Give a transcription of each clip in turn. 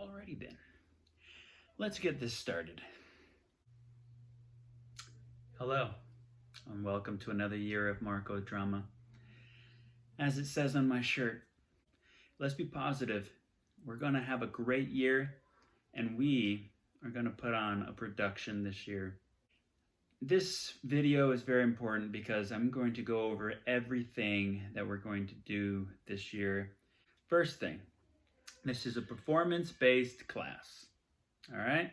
Alrighty then, let's get this started. Hello, and welcome to another year of Marco Drama. As it says on my shirt, let's be positive. We're going to have a great year, and we are going to put on a production this year. This video is very important because I'm going to go over everything that we're going to do this year. First thing, this is a performance-based class, all right?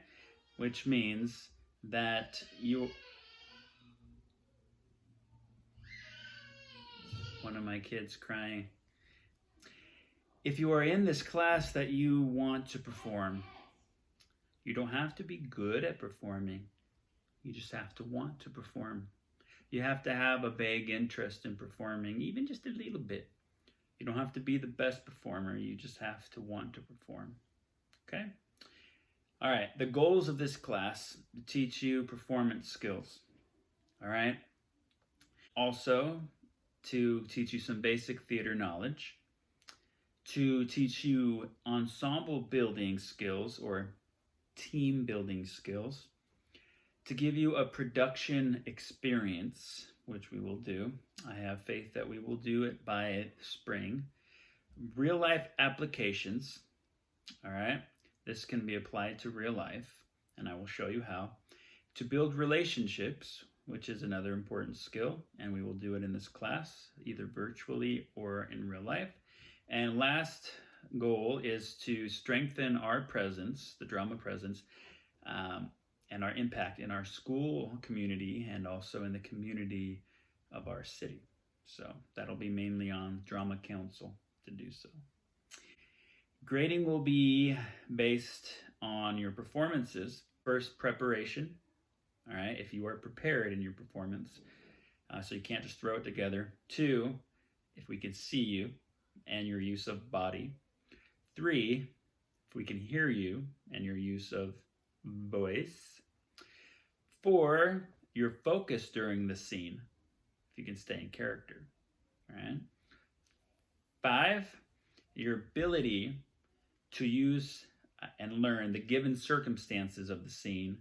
Which means that one of my kids crying. If you are in this class that you want to perform, you don't have to be good at performing. You just have to want to perform. You have to have a vague interest in performing, even just a little bit. You don't have to be the best performer. You just have to want to perform. Okay? All right. The goals of this class to teach you performance skills. All right? Also, to teach you some basic theater knowledge. To teach you ensemble building skills or team building skills. To give you a production experience, which we will do. I have faith that we will do it by spring. Real life applications. All right. This can be applied to real life, and I will show you how. To build relationships, which is another important skill, and we will do it in this class, either virtually or in real life. And last goal is to strengthen our presence, the drama presence, and our impact in our school community and also in the community of our city. So that'll be mainly on Drama Council to do so. Grading will be based on your performances. First, preparation. All right, if you are prepared in your performance, so you can't just throw it together. 2, if we can see you and your use of body. 3, if we can hear you and your use of voice. 4, your focus during the scene, if you can stay in character. All right. 5, your ability to use and learn the given circumstances of the scene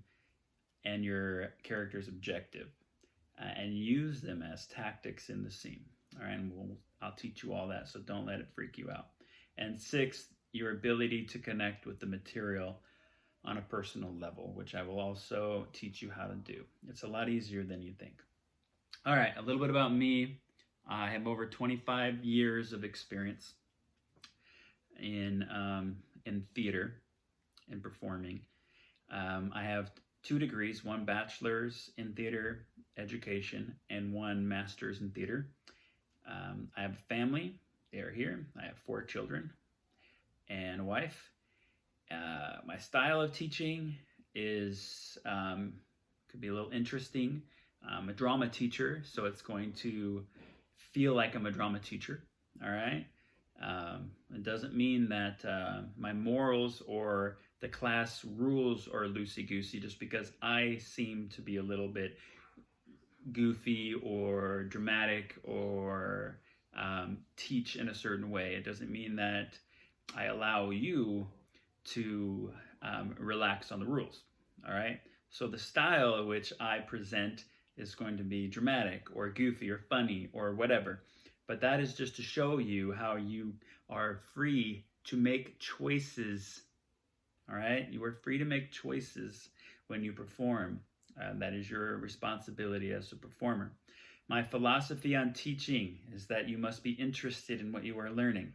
and your character's objective, and use them as tactics in the scene. All right, and I'll teach you all that, so don't let it freak you out. And 6, your ability to connect with the material on a personal level, which I will also teach you how to do. It's a lot easier than you think. All right, a little bit about me. I have over 25 years of experience in theater and performing. I have 2 degrees, 1 bachelor's in theater education and 1 master's in theater. I have a family. They are here. I have 4 children and a wife. My style of teaching is could be a little interesting. I'm a drama teacher, so it's going to feel like I'm a drama teacher. All right. It doesn't mean that my morals or the class rules are loosey-goosey just because I seem to be a little bit goofy or dramatic or teach in a certain way. It doesn't mean that I allow you to relax on the rules. All right. So the style in which I present is going to be dramatic or goofy or funny or whatever. But that is just to show you how you are free to make choices. All right. You are free to make choices when you perform. That is your responsibility as a performer. My philosophy on teaching is that you must be interested in what you are learning.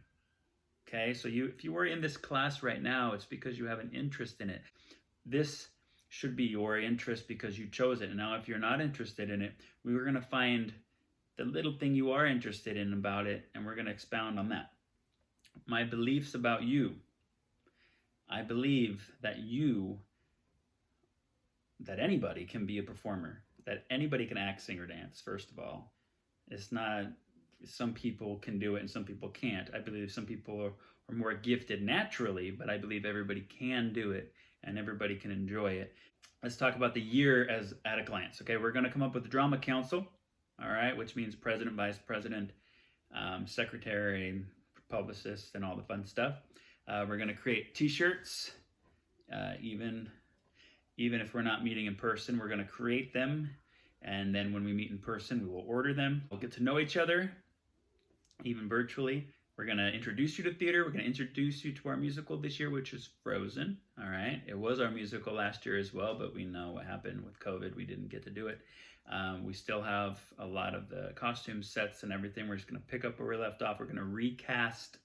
Okay, so if you are in this class right now, it's because you have an interest in it. This should be your interest because you chose it. And now if you're not interested in it, we were going to find the little thing you are interested in about it, and we're going to expound on that. My beliefs about you. I believe that anybody can be a performer, that anybody can act, sing, or dance, first of all. It's not some people can do it and some people can't. I believe some people are more gifted naturally, but I believe everybody can do it and everybody can enjoy it. Let's talk about the year as at a glance. Okay, we're going to come up with the Drama Council, all right, which means president, vice president, secretary, publicist, and all the fun stuff. We're going to create t-shirts Even if we're not meeting in person, we're going to create them. And then when we meet in person, we will order them. We'll get to know each other, even virtually. We're going to introduce you to theater. We're going to introduce you to our musical this year, which is Frozen. All right. It was our musical last year as well, but we know what happened with COVID. We didn't get to do it. We still have a lot of the costume sets and everything. We're just going to pick up where we left off. We're going to recast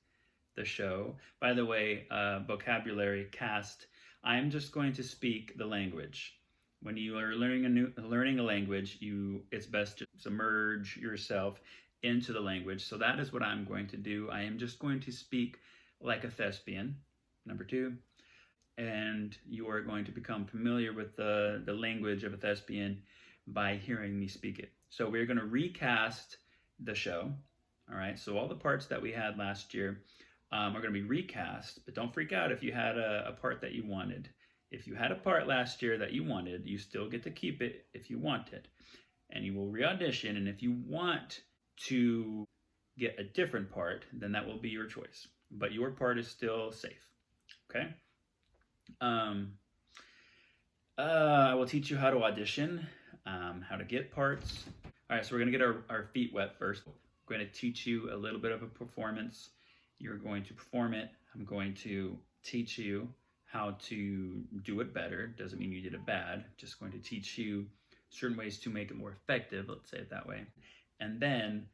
the show. By the way, vocabulary cast. I'm just going to speak the language. When you are learning a language, it's best to submerge yourself into the language. So that is what I'm going to do. I am just going to speak like a thespian, number 2, and you are going to become familiar with the language of a thespian by hearing me speak it. So we're going to recast the show. All right, so all the parts that we had last year are going to be recast, but don't freak out if you had a part that you wanted. If you had a part last year that you wanted, you still get to keep it if you want it. And you will re-audition, and if you want to get a different part, then that will be your choice. But your part is still safe, okay? I will teach you how to audition, how to get parts. All right, so we're gonna get our feet wet first. We're gonna teach you a little bit of a performance. You're going to perform it. I'm going to teach you how to do it better. Doesn't mean you did it bad. Just going to teach you certain ways to make it more effective, let's say it that way. And then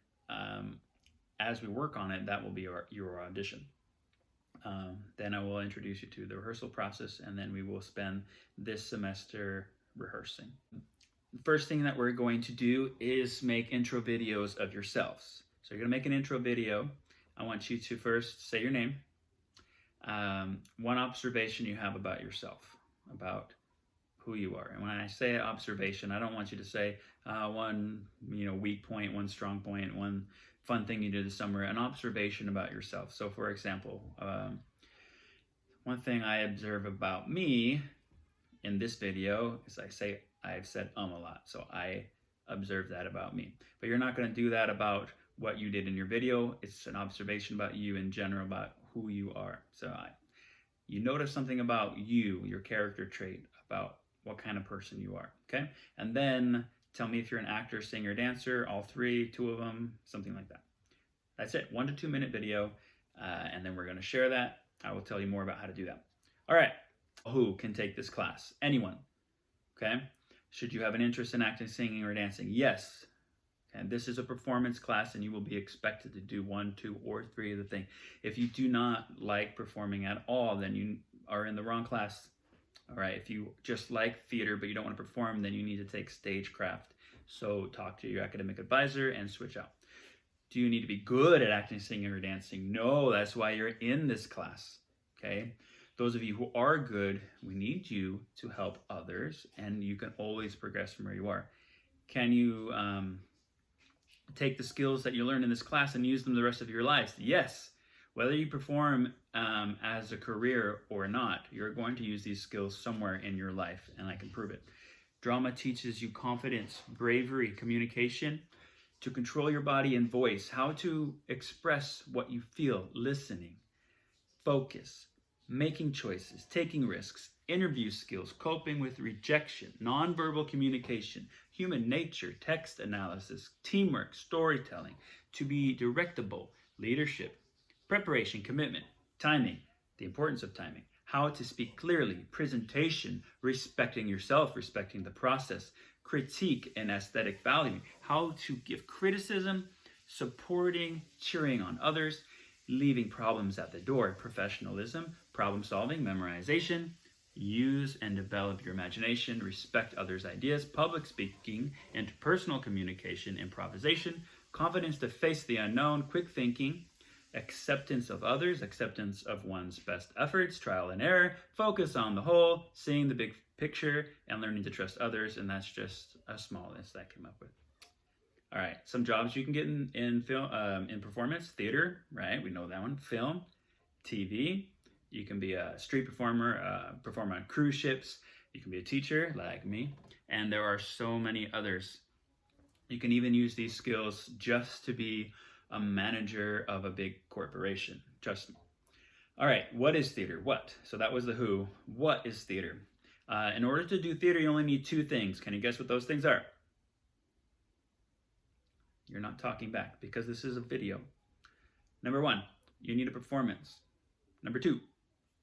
as we work on it, that will be your audition. Then I will introduce you to the rehearsal process, and then we will spend this semester rehearsing. The first thing that we're going to do is make intro videos of yourselves. So you're gonna make an intro video. I want you to first say your name, one observation you have about yourself, about who you are. And when I say observation, I don't want you to say one weak point, one strong point, one fun thing you did this summer. An observation about yourself. So for example, one thing I observe about me in this video is I've said a lot. So I observe that about me. But you're not going to do that about what you did in your video. It's an observation about you in general, about who you are. So you notice something about you, your character trait, about what kind of person you are, okay? And then tell me if you're an actor, singer, dancer, all 3, 2 of them, something like that. That's it, 1 to 2 minute video, and then we're gonna share that. I will tell you more about how to do that. All right, who can take this class? Anyone, okay? Should you have an interest in acting, singing, or dancing? Yes. And this is a performance class, and you will be expected to do 1, 2, or 3 of the thing. If you do not like performing at all, then you are in the wrong class. All right, if you just like theater but you don't want to perform, then you need to take stagecraft. So talk to your academic advisor and switch out. Do you need to be good at acting, singing, or dancing? No, that's why you're in this class, okay? Those of you who are good, we need you to help others, and you can always progress from where you are. Can you take the skills that you learned in this class and use them the rest of your lives? Yes. Whether you perform as a career or not, you're going to use these skills somewhere in your life, and I can prove it. Drama teaches you confidence, bravery, communication, to control your body and voice, how to express what you feel, listening, focus, making choices, taking risks, interview skills, coping with rejection, nonverbal communication, human nature, text analysis, teamwork, storytelling, to be directable, leadership, preparation, commitment, timing, the importance of timing, how to speak clearly, presentation, respecting yourself, respecting the process, critique and aesthetic value, how to give criticism, supporting, cheering on others, leaving problems at the door, professionalism, problem solving, memorization, use and develop your imagination, respect others' ideas, public speaking, interpersonal communication, improvisation, confidence to face the unknown, quick thinking, acceptance of others, acceptance of one's best efforts, trial and error, focus on the whole, seeing the big picture, and learning to trust others. And that's just a small list that I came up with. All right, some jobs you can get in film, in performance, theater, right? We know that one. Film, TV. You can be a street performer, perform on cruise ships. You can be a teacher, like me. And there are so many others. You can even use these skills just to be a manager of a big corporation. Trust me. All right, what is theater? What? So that was the who. What is theater? In order to do theater, you only need two things. Can you guess what those things are? You're not talking back because this is a video. Number one, you need a performance. Number two,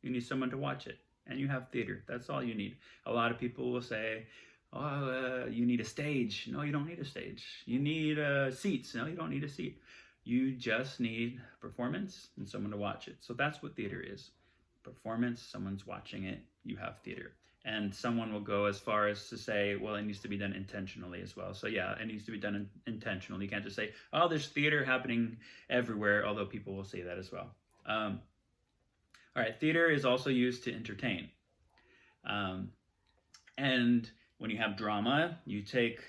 you need someone to watch it. And you have theater. That's all you need. A lot of people will say, oh, you need a stage. No, you don't need a stage. You need seats. No, you don't need a seat. You just need performance and someone to watch it. So that's what theater is. Performance, someone's watching it, you have theater. And someone will go as far as to say, well, it needs to be done intentionally as well. So yeah, it needs to be done intentionally. You can't just say, oh, there's theater happening everywhere, although people will say that as well. All right, theater is also used to entertain. And when you have drama, you take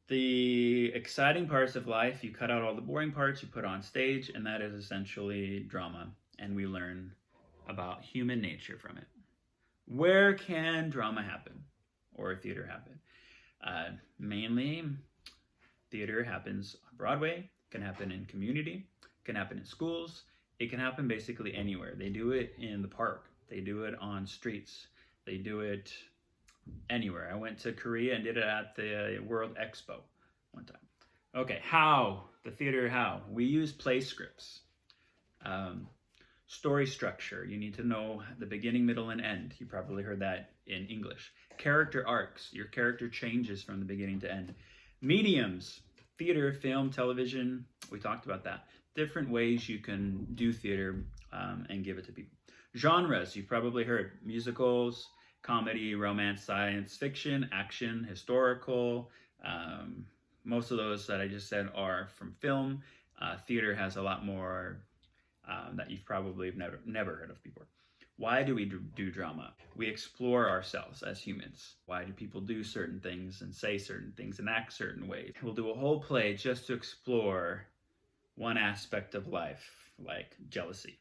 the exciting parts of life, you cut out all the boring parts, you put on stage, and that is essentially drama. And we learn about human nature from it. Where can drama happen or theater happen? Mainly, theater happens on Broadway, can happen in community, can happen in schools, it can happen basically anywhere. They do it in the park, they do it on streets, they do it anywhere. I went to Korea and did it at the World Expo one time. Okay, how? The theater, how? We use play scripts. Story structure. You need to know the beginning, middle, and end. You probably heard that in English. Character arcs. Your character changes from the beginning to end. Mediums. Theater, film, television. We talked about that. Different ways you can do theater and give it to people. Genres. You've probably heard musicals, comedy, romance, science fiction, action, historical. Most of those that I just said are from film. Theater has a lot more that you've probably never heard of before. Why do we do drama? We explore ourselves as humans. Why do people do certain things and say certain things and act certain ways? We'll do a whole play just to explore one aspect of life, like jealousy.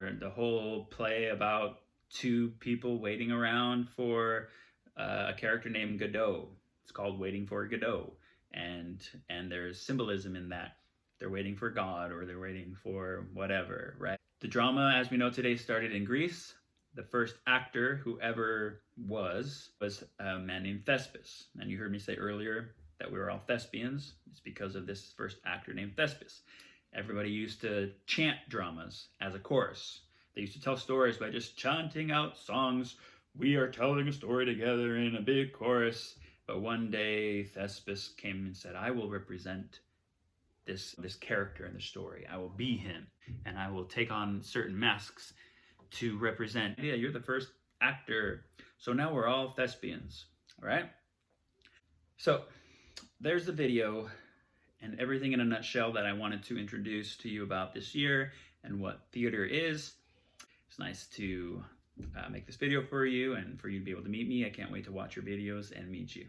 The whole play about two people waiting around for a character named Godot. It's called Waiting for Godot. And there's symbolism in that. They're waiting for God or they're waiting for whatever, right? The drama, as we know today, started in Greece. The first actor who ever was a man named Thespis. And you heard me say earlier that we were all thespians. It's because of this first actor named Thespis. Everybody used to chant dramas as a chorus. They used to tell stories by just chanting out songs. We are telling a story together in a big chorus. But one day Thespis came and said, I will represent this character in the story. I will be him, and I will take on certain masks to represent. Yeah, you're the first actor, so now we're all thespians, all right? So there's the video and everything in a nutshell that I wanted to introduce to you about this year and what theater is. It's nice to make this video for you and for you to be able to meet me. I can't wait to watch your videos and meet you.